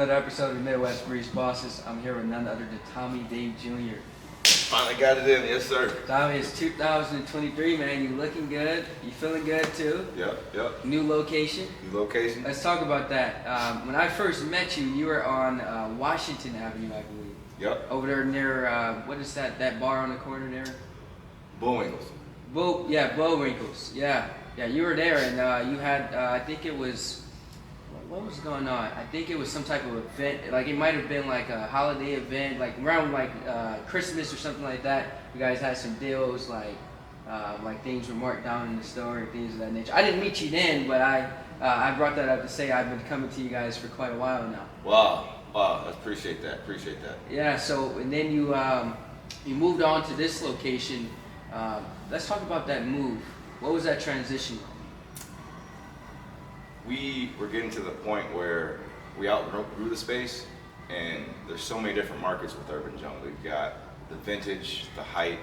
another episode of Midwest Breeze Bosses. I'm here with none other than Tommy Daye Jr. Finally got it in, yes sir. Tommy, it's 2023, man. You looking good? You feeling good too? Yep. New location. New location. Let's talk about that. When I first met you, you were on Washington Avenue, I believe. Yep. Over there near, what is that bar on the corner there? Bullwinkles. Bullwinkles. Yeah, you were there, and you had, I think it was, what was going on? I think it was some type of event, like it might have been like a holiday event, like around like Christmas or something like that. You guys had some deals, like things were marked down in the store and things of that nature. I didn't meet you then, but I brought that up to say I've been coming to you guys for quite a while now. Wow, I appreciate that. Yeah, so, and then you moved on to this location. Let's talk about that move. What was that transition like? We were getting to the point where we outgrew the space, and there's so many different markets with Urban Jungle. We've got the vintage, the hype,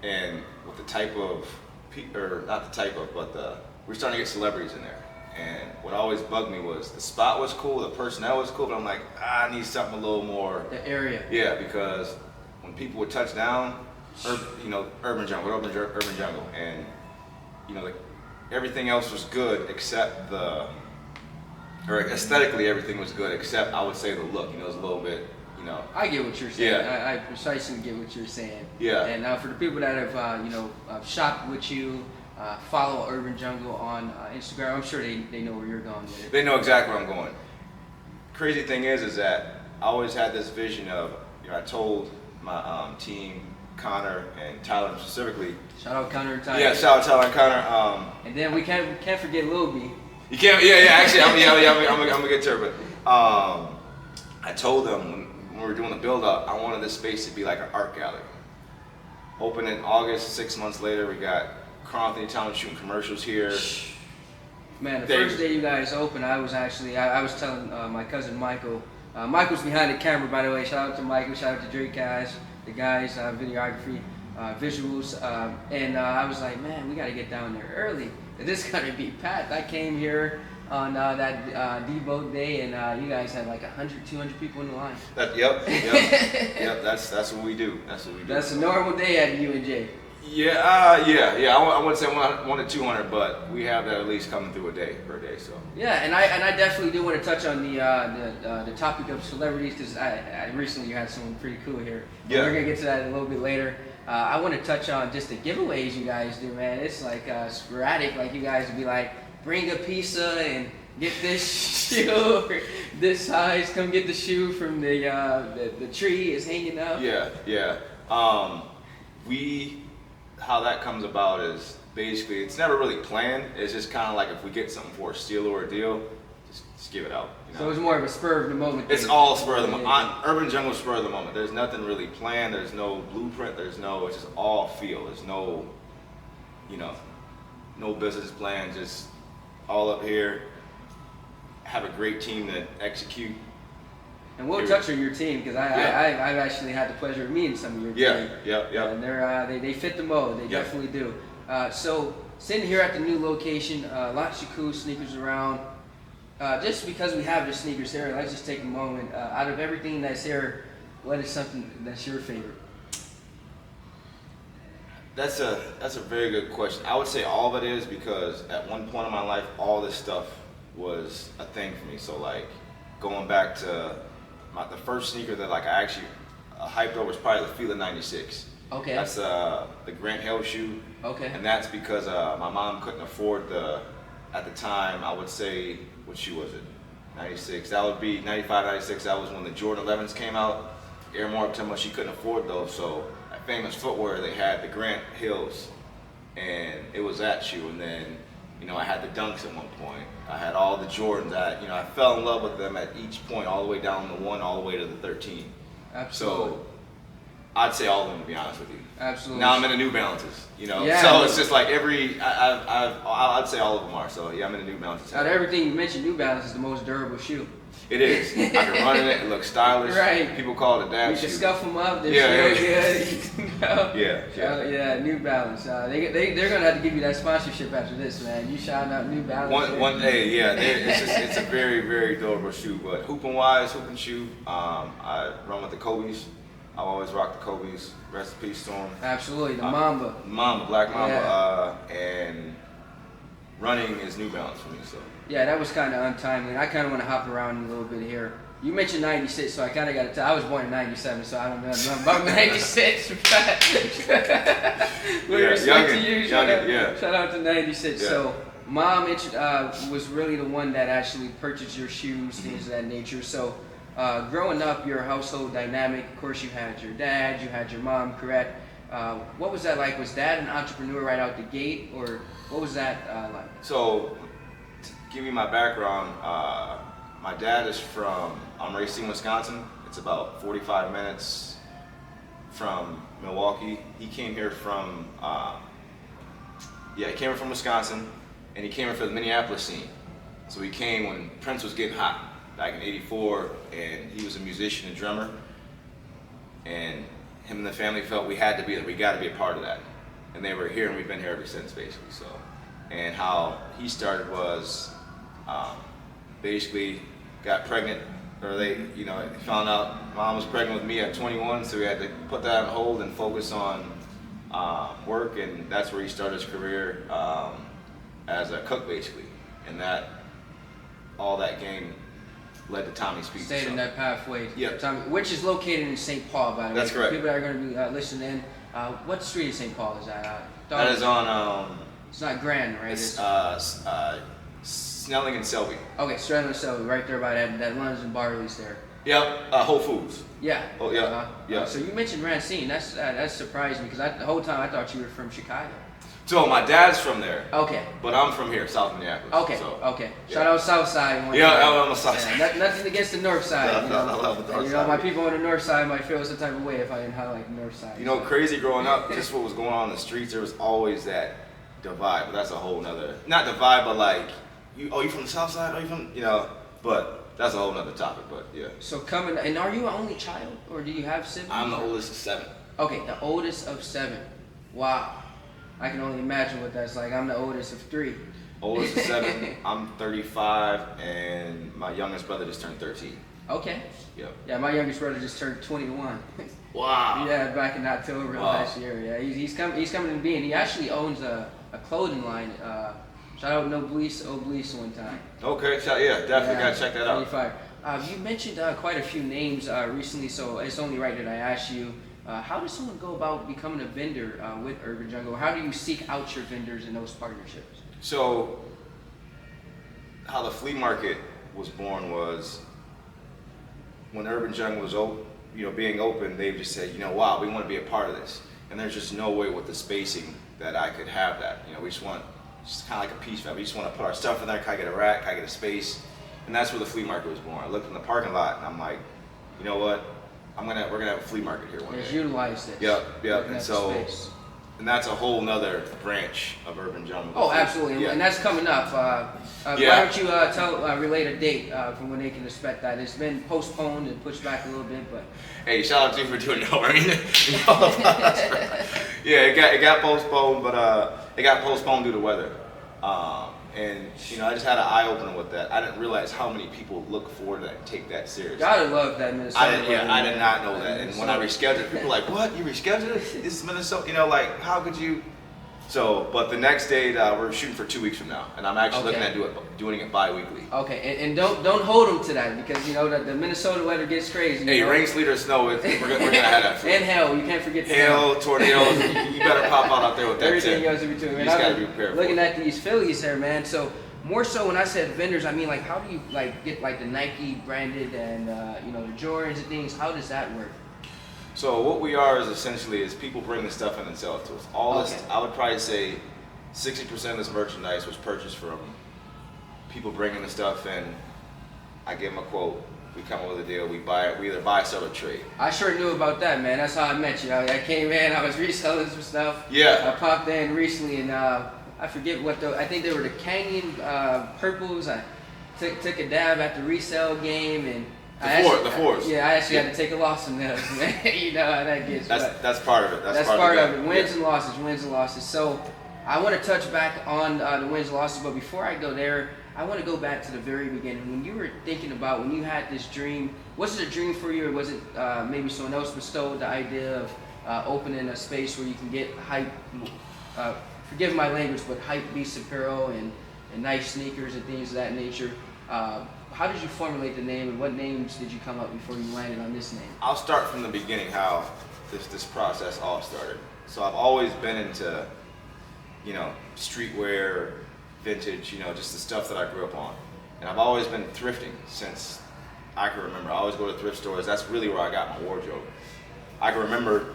and with the type of, we're starting to get celebrities in there. And what always bugged me was the spot was cool, the personnel was cool, but I'm like, I need something a little more. The area. Yeah, because when people would touch down, Urban Jungle, and everything else was good except aesthetically everything was good except I would say the look. It was a little bit, I get what you're saying. Yeah. I precisely get what you're saying. Yeah. And for the people that have, shopped with you, follow Urban Jungle on Instagram, I'm sure they know where you're going with it. They know exactly where I'm going. Crazy thing is that I always had this vision of, I told my team, Connor and Tyler specifically. Shout out Connor and Tyler. Yeah, shout out Tyler and Connor. And then we can't forget Lil B. You can't. Yeah. Actually, I'm gonna get to her. But I told them when we were doing the build up, I wanted this space to be like an art gallery. Opened in August. 6 months later, we got Carl Anthony Towns shooting commercials here. Man, the first day you guys opened, I was telling my cousin Michael. Michael's behind the camera, by the way. Shout out to Michael. Shout out to Drake guys. The guys, videography, visuals, and I was like, man, we got to get down there early. This is gonna be packed. I came here on that Debo day, and you guys had like 100, 200 people in the line. Yep. That's what we do. That's a normal day at UNJ. Yeah. I wouldn't say 100 to 200, but we have that at least coming through per day. So. Yeah, and I definitely do want to touch on the topic of celebrities because I recently had someone pretty cool here. Yeah. We're gonna get to that a little bit later. I want to touch on just the giveaways you guys do, man. It's like sporadic. Like you guys would be like, bring a pizza and get this shoe or this size. Come get the shoe from the tree is hanging up. Yeah. How that comes about is basically it's never really planned. It's just kind of like if we get something for a steal or a deal, just give it out. So it's more of a spur of the moment thing. It's all spur of the moment. Urban Jungle spur of the moment. There's nothing really planned. There's no blueprint. It's just all feel. There's no, no business plan. Just all up here. Have a great team that execute. And we'll touch on your team because I've actually had the pleasure of meeting some of your team. Yeah. And they fit the mold. They definitely do. So sitting here at the new location, lots of cool sneakers around. Just because we have the sneakers here, let's just take a moment. Out of everything that's here, what is something that's your favorite? That's a very good question. I would say all of it is because at one point in my life, all this stuff was a thing for me. So like going back to the first sneaker that I actually hyped over was probably the Fila 96. Okay. That's the Grant Hill shoe. Okay. And that's because my mom couldn't afford at the time, I would say, what shoe was it? 96. That would be 95, 96. That was when the Jordan 11s came out. Air Mark told me she couldn't afford those. So at Famous Footwear, they had the Grant Hills, and it was that shoe. And then, I had the Dunks at one point. I had all the Jordans. I fell in love with them at each point, all the way down the 1, all the way to the 13. Absolutely. So I'd say all of them, to be honest with you. Absolutely. Now I'm into New Balances, Yeah, so it's just like I'd say all of them are. So yeah, I'm into New Balances. Out of everything you mentioned, New Balance is the most durable shoe. It is. I can run in it. It looks stylish. Right. People call it a dad You shoe. can scuff them up. They're Yeah, still yeah. good. You can go. Yeah. New Balance. They're gonna have to give you that sponsorship after this, man. You shouting out New Balance. One day, yeah. It's a very, very durable shoe. But hooping shoe. I run with the Kobe's. I always rock the Kobe's. Rest in peace to them. Absolutely, the Mamba. Black Mamba. Yeah. And running is New Balance for me. So. Yeah, that was kind of untimely. I kind of want to hop around a little bit here. You mentioned 96, so I kind of got to tell. I was born in 97, so I don't know nothing about 96. With respect to you, shout out to 96. Yeah. So, Mom was really the one that actually purchased your shoes, things of that nature. So, growing up, your household dynamic, of course, you had your dad, you had your mom, correct? What was that like? Was Dad an entrepreneur right out the gate, or what was that like? So, to give you my background, my dad is from Racine, Wisconsin. It's about 45 minutes from Milwaukee. He came here from, Wisconsin, and he came here for the Minneapolis scene. So he came when Prince was getting hot back in '84, and he was a musician and drummer. And him and the family felt we had to be there. We got to be a part of that. And they were here, and we've been here ever since, basically. So, and how he started was basically got pregnant, or they, found out Mom was pregnant with me at 21, so we had to put that on hold and focus on work, and that's where he started his career as a cook, basically. And all that game led to Tommy's Pizza. Stayed in that pathway. Yep. Tommy, which is located in St. Paul, by the way. That's correct. People that are going to be listening in, what street in St. Paul is that? That is on. It's not Grand, right? It's Snelling and Selby. Okay, Snelling and Selby, right there by that Lunds and Barley's there. Yep. Whole Foods. Yeah. Oh yeah. Yeah. So you mentioned Racine. That surprised me because the whole time I thought you were from Chicago. So my dad's from there. Okay. But I'm from here, South Minneapolis. Okay. So, Okay. Yeah. Shout out South Side. I'm on the South Side. Nothing against the North Side. I love the North Side. My people on the North Side might feel some type of way if I didn't highlight the North Side. Crazy growing up, just what was going on in the streets, there was always that divide. But that's a whole nother, not divide, but like, you from the South Side? Are you from, but that's a whole nother topic, but yeah. So and are you an only child, or do you have siblings? I'm the oldest of 7. Okay, the oldest of 7. Wow. I can only imagine what that's like. I'm the oldest of 3. Oldest of 7, I'm 35, and my youngest brother just turned 13. Okay. Yep. Yeah, my youngest brother just turned 21. Wow. Yeah, back in October last year. Yeah, he's coming to being. He actually owns a clothing line. Shout out Noblesse one time. Okay, definitely gotta check that out. 25. You mentioned quite a few names recently, so it's only right that I ask you. How does someone go about becoming a vendor with Urban Jungle? How do you seek out your vendors in those partnerships? So, how the flea market was born was when Urban Jungle was being open. They just said, wow, we want to be a part of this, and there's just no way with the spacing that I could have that. We just want, just kind of like a piece family. We just want to put our stuff in there. Can I get a rack? Can I get a space? And that's where the flea market was born. I looked in the parking lot, and I'm like, you know what? We're gonna have a flea market here one day. Utilize this. Yep. And that's a whole nother branch of Urban Jungle. Oh, absolutely. Yeah. And that's coming up. Why don't you relate a date from when they can expect that? It's been postponed and pushed back a little bit, but. Hey, shout out to you for doing that. Yeah, it got postponed, but it got postponed due to weather. And I just had an eye opener with that. I didn't realize how many people look forward to that and take that seriously. Gotta love that Minnesota. I did not know that. And when I rescheduled, people were like, "What? You rescheduled it? This is Minnesota?" How could you? So, but the next date we're shooting for 2 weeks from now, and I'm actually looking at doing it bi-weekly. Okay, and don't hold them to that because the Minnesota weather gets crazy. Hey, rain, sleet, or snow, we're gonna have that. And hell, you can't forget hail, tornadoes. You better pop out there with that. Everything goes in between. You just gotta be prepared. Looking at these Phillies here, man. So more so when I said vendors, I mean how do you get the Nike branded and the Jordans and things? How does that work? So what we are is essentially people bring the stuff in and sell it to us. This, I would probably say 60% of this merchandise was purchased from people bringing the stuff in. I give them a quote. We come up with a deal. We buy it. We either buy, sell, or trade. I sure knew about that, man. That's how I met you. I came in. I was reselling some stuff. Yeah. I popped in recently, and I forget what I think they were the Canyon purples. took a dab at the resale game, and The fours. Yeah, I actually had to take a loss on those, man. You know how that gets. That's part of it. That's part of it. Wins and losses. So I want to touch back on the wins and losses, but before I go there, I want to go back to the very beginning. When you were thinking about, when you had this dream, was it a dream for you, or was it maybe someone else bestowed the idea of opening a space where you can get hype, forgive my language, but hype beast apparel and nice sneakers and things of that nature? How did you formulate the name, and what names did you come up before you landed on this name? I'll start from the beginning, how this process all started. So I've always been into, streetwear, vintage, just the stuff that I grew up on. And I've always been thrifting since I can remember. I always go to thrift stores. That's really where I got my wardrobe. I can remember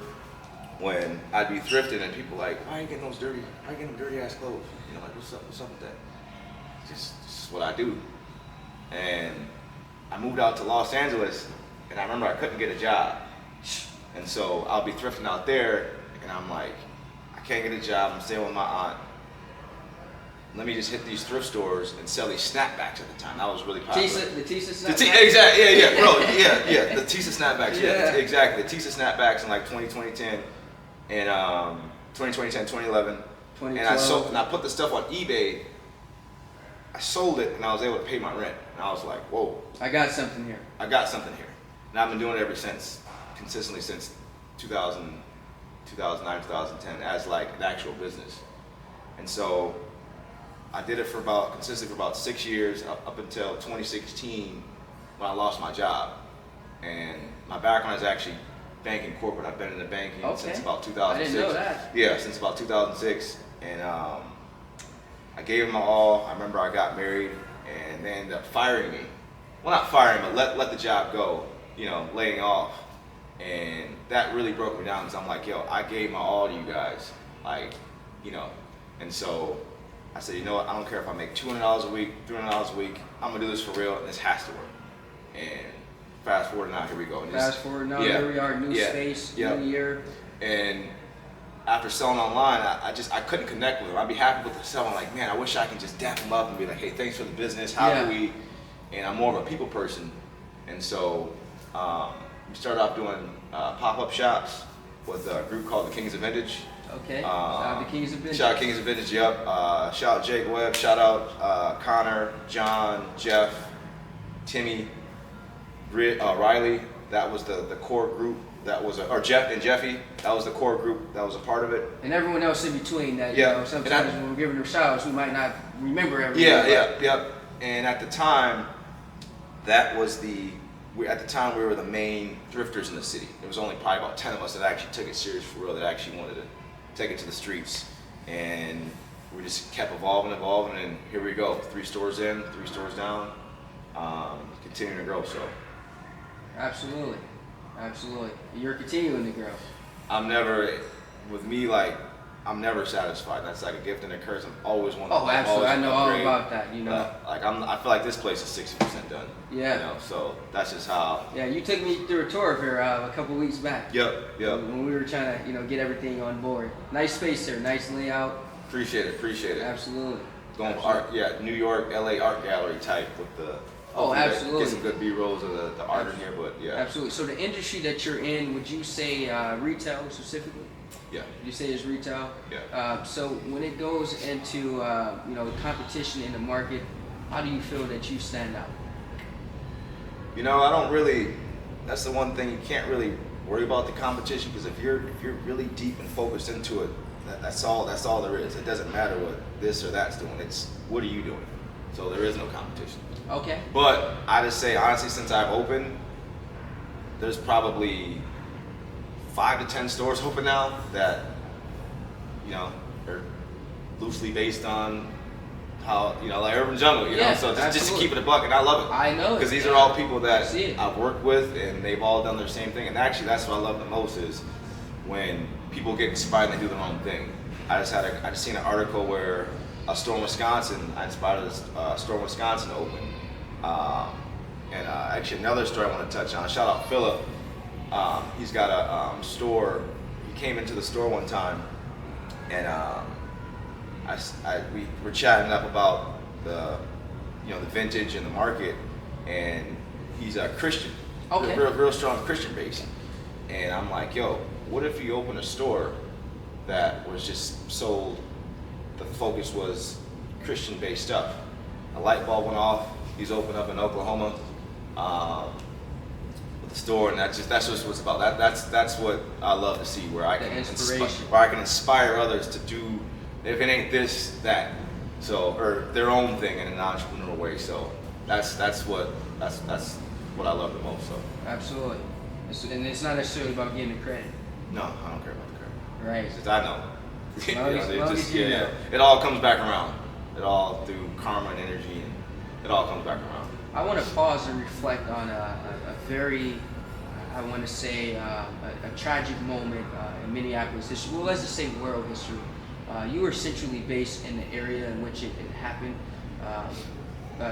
when I'd be thrifting and people like, why are you getting them dirty ass clothes? Like, what's up with that? This is what I do. And I moved out to Los Angeles, and I remember I couldn't get a job. And so I'll be thrifting out there, and I'm like, I can't get a job, I'm staying with my aunt. Let me just hit these thrift stores and sell these snapbacks at the time. That was really popular. The Tisa snapbacks? Exactly, yeah, bro, yeah, the Tisa snapbacks, exactly. The Tisa snapbacks in like 2010 and 2011. And I put the stuff on eBay. I sold it, and I was able to pay my rent. And I was like, whoa. I got something here. And I've been doing it ever since, consistently since 2009, 2010, as like an actual business. And so I did it consistently for about 6 years, up until 2016, when I lost my job. And my background is actually banking corporate. I've been in the banking since about 2006. I didn't know that. Yeah, since about 2006. And I gave it my all. I remember I got married, and they ended up firing me. Well, not firing, but let the job go, laying off. And that really broke me down, because I'm like, yo, I gave my all to you guys. And so I said, you know what, I don't care if I make $200 a week, $300 a week, I'm gonna do this for real, and this has to work. And fast forward now, here we go. Here we are, new space, new year. And after selling online, I couldn't connect with them. I'd be happy with the sell. I'm like, man, I wish I could just dap them up and be like, hey, thanks for the business. How do we? And I'm more of a people person. And so we started off doing pop-up shops with a group called the Kings of Vintage. Okay. Shout out the Kings of Vintage. Shout out Kings of Vintage, yep. Shout out Jake Webb. Shout out Connor, John, Jeff, Timmy, Riley. That was the core group. That was or Jeff and Jeffy. That was the core group. That was a part of it. And everyone else in between that. Sometimes when we're giving them shout-outs, we might not remember everything. Yeah. And at the time, we were the main thrifters in the city. There was only probably about 10 of us that actually took it serious for real, that actually wanted to take it to the streets. And we just kept evolving, and here we go. 3 stores in, 3 stores down, continuing to grow. So. Absolutely. You're continuing to grow. I'm never satisfied. That's like a gift and a curse. I'm always wanting to absolutely. I know upgrade. all about that, I feel like this place is 60% done. Yeah. So that's just how. Yeah, you took me through a tour here a couple weeks back. Yep. When we were trying to, get everything on board. Nice space there, nice layout. Appreciate it. Absolutely. Going art, New York, LA art gallery type with the. Absolutely. Get some good B-rolls of the art in here, but yeah. Absolutely. So the industry that you're in, would you say retail specifically? Yeah. Would you say it's retail? Yeah. So when it goes into competition in the market, how do you feel that you stand out? I don't really. That's the one thing, you can't really worry about the competition, because if you're really deep and focused into it, that's all there is. It doesn't matter what this or that's doing. It's what are you doing? So there is no competition. Okay. But I just say, honestly, since I've opened, there's probably 5 to 10 stores open now that, are loosely based on how, like Urban Jungle, so just to keep it a buck, and I love it. I know. Because these are all people that I've worked with, and they've all done their same thing. And actually, that's what I love the most, is when people get inspired and they do their own thing. I just seen an article where a store in Wisconsin, I inspired a store in Wisconsin to open. And actually another story I want to touch on, shout out Philip. He's got a store. He came into the store one time, and we were chatting up about the vintage and the market, and he's a Christian, Okay. real strong Christian base. And I'm like, yo, what if you open a store that was just sold, the focus was Christian based stuff? A light bulb went off. He's opened up in Oklahoma with the store, and that's just what it's about. That's what I love to see, where I can inspire others to do, if it ain't this, that, so, or their own thing in an entrepreneurial way. So that's what I love the most. So Absolutely. And it's not necessarily about getting the credit. no, I don't care about the credit. Right. It's just, I know. Know. It all comes back around. It all through karma and energy, and it all comes back around. I want to pause and reflect on a very, I want to say, a tragic moment in Minneapolis history. Well, let's just say world history. You were centrally based in the area in which it happened.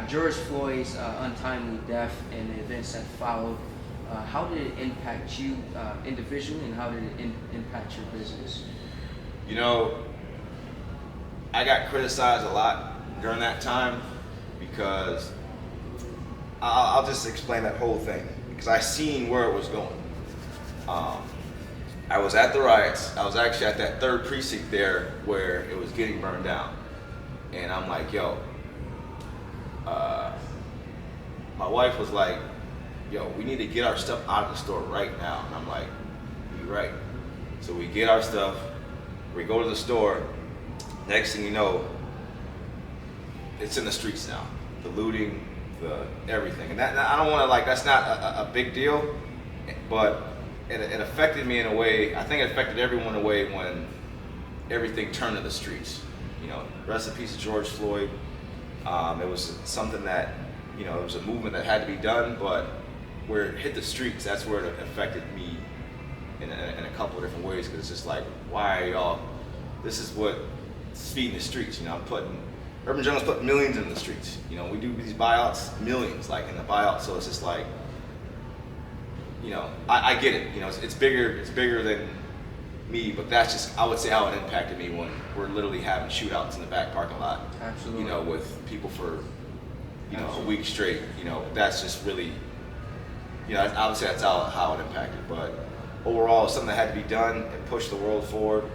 George Floyd's untimely death and the events that followed. How did it impact you individually, and how did it impact your business? I got criticized a lot during that time because I'll just explain that whole thing, because I seen where it was going. I was at the riots. I was actually at that third precinct there where it was getting burned down, and I'm like, yo. My wife was like, yo, we need to get our stuff out of the store right now. And I'm like, you're right. So we get our stuff, we go to the store. Next thing you know, it's in the streets now. The looting, the everything. And that, I don't want to, that's not a big deal, but it affected me in a way. I think it affected everyone in a way when everything turned to the streets. Rest in peace to George Floyd. It was something that, it was a movement that had to be done, but where it hit the streets, that's where it affected me in a couple of different ways, because it's just like, why are y'all, this is what feeding the streets. Urban General's put millions in the streets. We do these buyouts, millions, in the buyout, so it's just like, I get it, it's bigger than me, but that's just, I would say, how it impacted me when we're literally having shootouts in the back parking lot. Absolutely. With people for, a week straight. That's just really, I would say that's how it impacted. But overall, it's something that had to be done and push the world forward,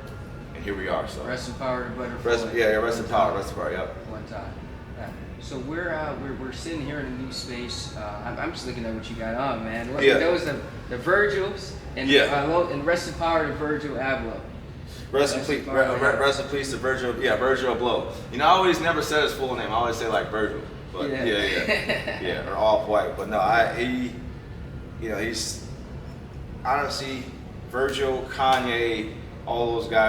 and here we are. So rest in power to Butterfly. Rest in power. Yep. One time. Yeah. So we're sitting here in a new space. I'm just looking at what you got on, man. Look, those the Virgils, and and rest in power to Virgil Abloh. Rest in peace to Virgil. Yeah, Virgil Abloh. I always never said his full name. I always say Virgil, but or off white. But no, he's honestly Virgil, Kanye, all those guys.